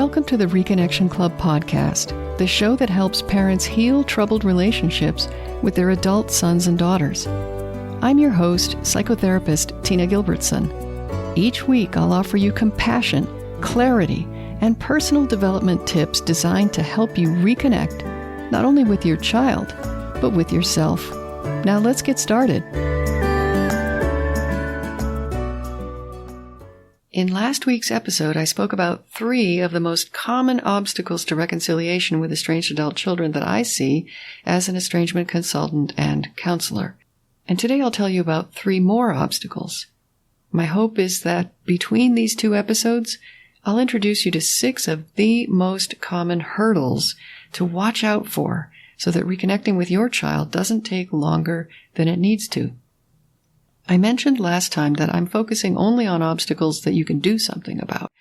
Welcome to the Reconnection Club podcast, the show that helps parents heal troubled relationships with their adult sons and daughters. I'm your host, psychotherapist Tina Gilbertson. Each week, I'll offer you compassion, clarity, and personal development tips designed to help you reconnect, not only with your child, but with yourself. Now let's get started. In last week's episode, I spoke about 3 of the most common obstacles to reconciliation with estranged adult children that I see as an estrangement consultant and counselor. And today I'll tell you about 3 more obstacles. My hope is that between these 2 episodes, I'll introduce you to 6 of the most common hurdles to watch out for so that reconnecting with your child doesn't take longer than it needs to. I mentioned last time that I'm focusing only on obstacles that you can do something about.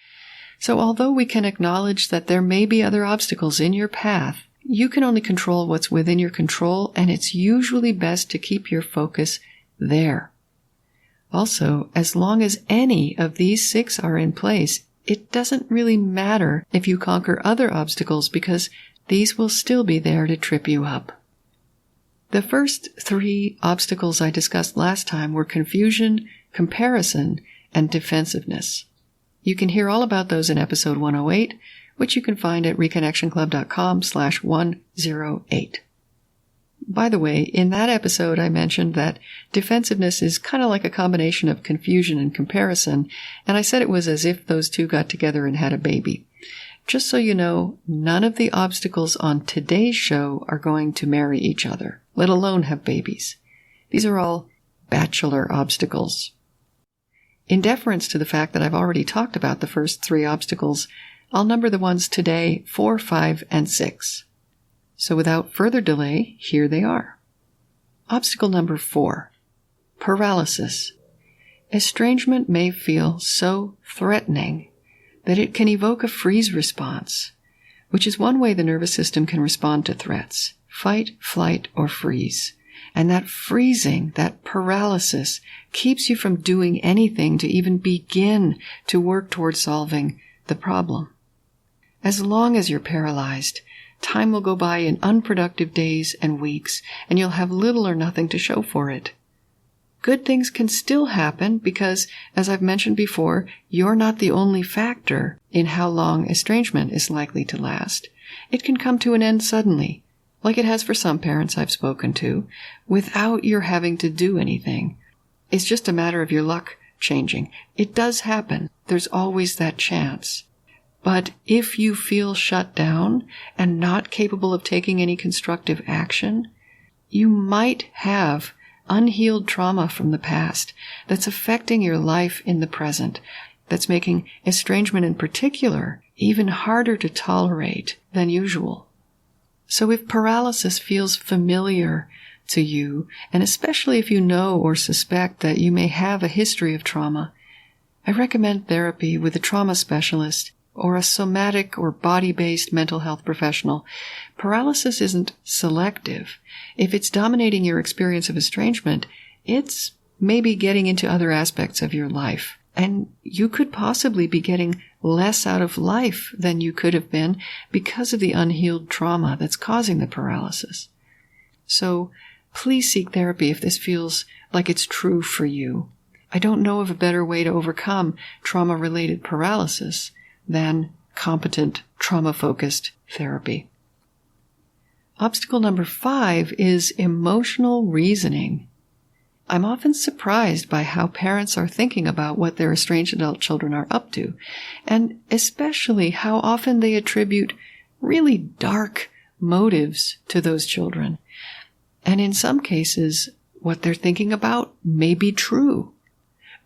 So although we can acknowledge that there may be other obstacles in your path, you can only control what's within your control, and it's usually best to keep your focus there. Also, as long as any of these 6 are in place, it doesn't really matter if you conquer other obstacles because these will still be there to trip you up. The first 3 obstacles I discussed last time were confusion, comparison, and defensiveness. You can hear all about those in episode 108, which you can find at reconnectionclub.com/108. By the way, in that episode I mentioned that defensiveness is kind of like a combination of confusion and comparison, and I said it was as if those 2 got together and had a baby. Just so you know, none of the obstacles on today's show are going to marry each other, let alone have babies. These are all bachelor obstacles. In deference to the fact that I've already talked about the first 3 obstacles, I'll number the ones today 4, 5, and 6. So without further delay, here they are. Obstacle number 4, paralysis. Estrangement may feel so threatening that it can evoke a freeze response, which is one way the nervous system can respond to threats: fight, flight, or freeze. And that freezing, that paralysis, keeps you from doing anything to even begin to work toward solving the problem. As long as you're paralyzed, time will go by in unproductive days and weeks, and you'll have little or nothing to show for it. Good things can still happen because, as I've mentioned before, you're not the only factor in how long estrangement is likely to last. It can come to an end suddenly, like it has for some parents I've spoken to, without your having to do anything. It's just a matter of your luck changing. It does happen. There's always that chance. But if you feel shut down and not capable of taking any constructive action, you might have unhealed trauma from the past that's affecting your life in the present, that's making estrangement in particular even harder to tolerate than usual. So if paralysis feels familiar to you, and especially if you know or suspect that you may have a history of trauma, I recommend therapy with a trauma specialist or a somatic or body-based mental health professional. Paralysis isn't selective. If it's dominating your experience of estrangement, it's maybe getting into other aspects of your life. And you could possibly be getting less out of life than you could have been because of the unhealed trauma that's causing the paralysis. So please seek therapy if this feels like it's true for you. I don't know of a better way to overcome trauma-related paralysis than competent, trauma-focused therapy. Obstacle number 5 is emotional reasoning. I'm often surprised by how parents are thinking about what their estranged adult children are up to, and especially how often they attribute really dark motives to those children. And in some cases, what they're thinking about may be true.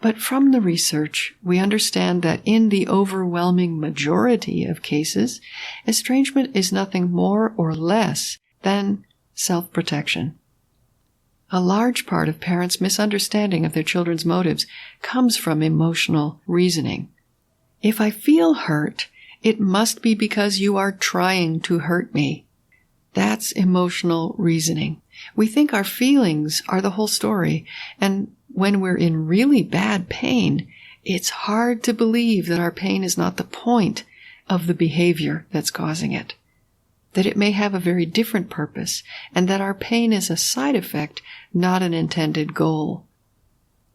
But from the research, we understand that in the overwhelming majority of cases, estrangement is nothing more or less than self-protection. A large part of parents' misunderstanding of their children's motives comes from emotional reasoning. If I feel hurt, it must be because you are trying to hurt me. That's emotional reasoning. We think our feelings are the whole story, and when we're in really bad pain, it's hard to believe that our pain is not the point of the behavior that's causing it, that it may have a very different purpose, and that our pain is a side effect, not an intended goal.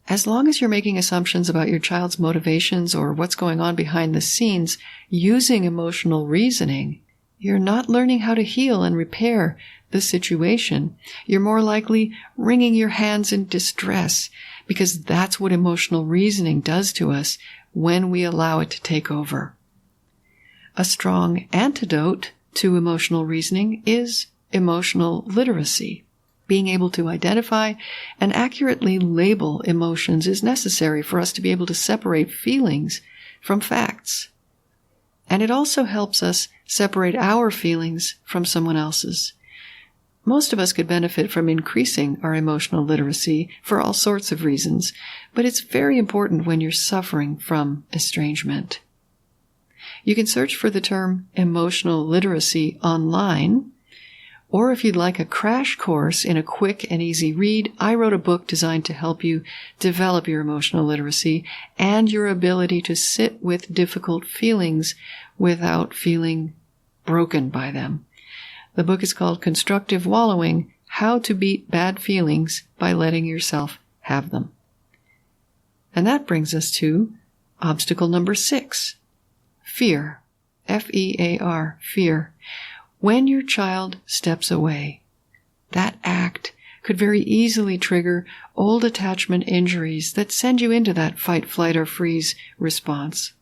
As long as you're making assumptions about your child's motivations or what's going on behind the scenes using emotional reasoning, you're not learning how to heal and repair the situation. You're more likely wringing your hands in distress, because that's what emotional reasoning does to us when we allow it to take over. A strong antidote to emotional reasoning is emotional literacy. Being able to identify and accurately label emotions is necessary for us to be able to separate feelings from facts. And it also helps us separate our feelings from someone else's. Most of us could benefit from increasing our emotional literacy for all sorts of reasons, but it's very important when you're suffering from estrangement. You can search for the term emotional literacy online, or if you'd like a crash course in a quick and easy read, I wrote a book designed to help you develop your emotional literacy and your ability to sit with difficult feelings without feeling broken by them. The book is called Constructive Wallowing: How to Beat Bad Feelings by Letting Yourself Have Them. And that brings us to obstacle number 6, fear. F-E-A-R, fear. When your child steps away, that act could very easily trigger old attachment injuries that send you into that fight, flight, or freeze response.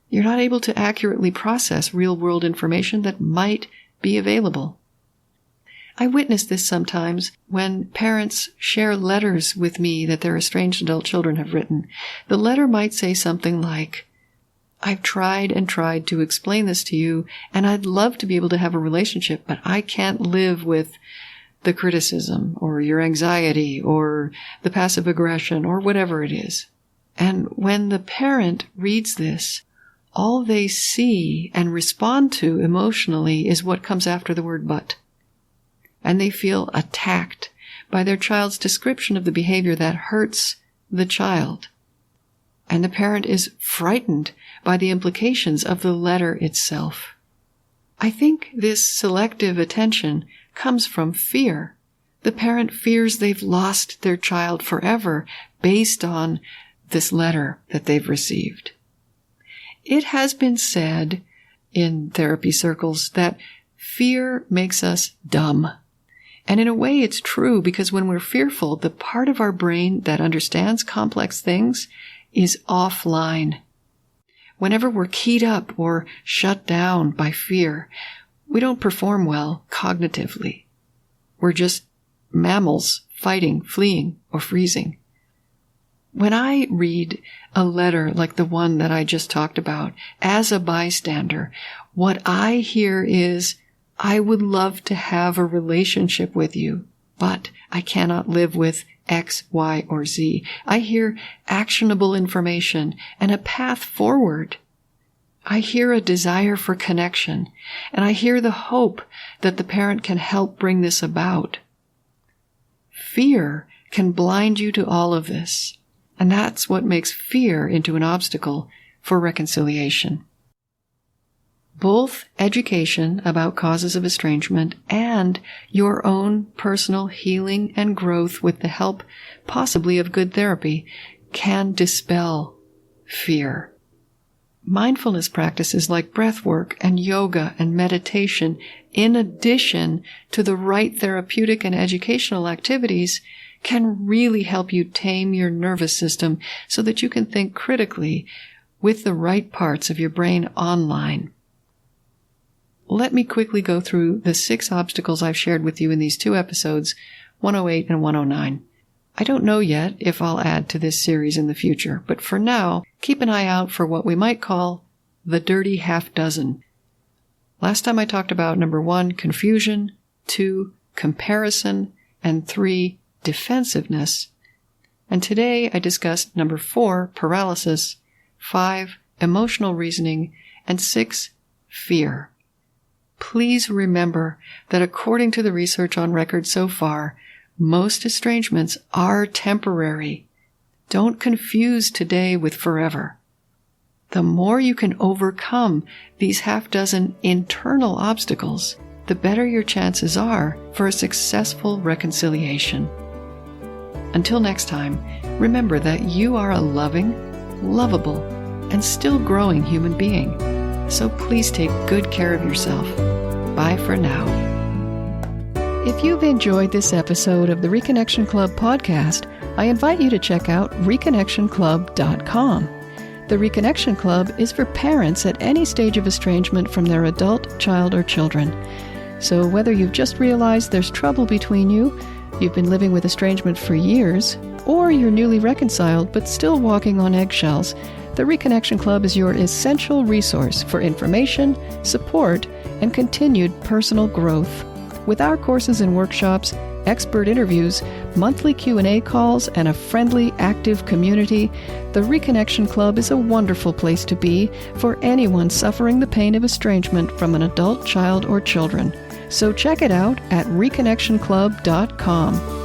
You're not able to accurately process real-world information that might be available. I witness this sometimes when parents share letters with me that their estranged adult children have written. The letter might say something like, "I've tried and tried to explain this to you, and I'd love to be able to have a relationship, but I can't live with the criticism or your anxiety or the passive aggression or whatever it is." And when the parent reads this, all they see and respond to emotionally is what comes after the word "but." And they feel attacked by their child's description of the behavior that hurts the child. And the parent is frightened by the implications of the letter itself. I think this selective attention comes from fear. The parent fears they've lost their child forever based on this letter that they've received. It has been said in therapy circles that fear makes us dumb. And in a way it's true, because when we're fearful, the part of our brain that understands complex things is offline. Whenever we're keyed up or shut down by fear, we don't perform well cognitively. We're just mammals fighting, fleeing, or freezing. When I read a letter like the one that I just talked about, as a bystander, what I hear is, "I would love to have a relationship with you, but I cannot live with X, Y, or Z." I hear actionable information and a path forward. I hear a desire for connection, and I hear the hope that the parent can help bring this about. Fear can blind you to all of this, and that's what makes fear into an obstacle for reconciliation. Both education about causes of estrangement and your own personal healing and growth with the help possibly of good therapy can dispel fear. Mindfulness practices like breath work and yoga and meditation, in addition to the right therapeutic and educational activities, can really help you tame your nervous system so that you can think critically with the right parts of your brain online. Let me quickly go through the 6 obstacles I've shared with you in these 2 episodes, 108 and 109. I don't know yet if I'll add to this series in the future, but for now, keep an eye out for what we might call the dirty half dozen. Last time I talked about number 1, confusion, 2, comparison, and 3, defensiveness. And today I discussed number 4, paralysis, 5, emotional reasoning, and 6, fear. Please remember that according to the research on record so far, most estrangements are temporary. Don't confuse today with forever. The more you can overcome these half-dozen internal obstacles, the better your chances are for a successful reconciliation. Until next time, remember that you are a loving, lovable, and still growing human being. So please take good care of yourself. Bye for now. If you've enjoyed this episode of the Reconnection Club podcast, I invite you to check out reconnectionclub.com. The Reconnection Club is for parents at any stage of estrangement from their adult, child, or children. So whether you've just realized there's trouble between you, you've been living with estrangement for years, or you're newly reconciled but still walking on eggshells, the Reconnection Club is your essential resource for information, support, and continued personal growth. With our courses and workshops, expert interviews, monthly Q&A calls, and a friendly, active community, the Reconnection Club is a wonderful place to be for anyone suffering the pain of estrangement from an adult, child, or children. So check it out at reconnectionclub.com.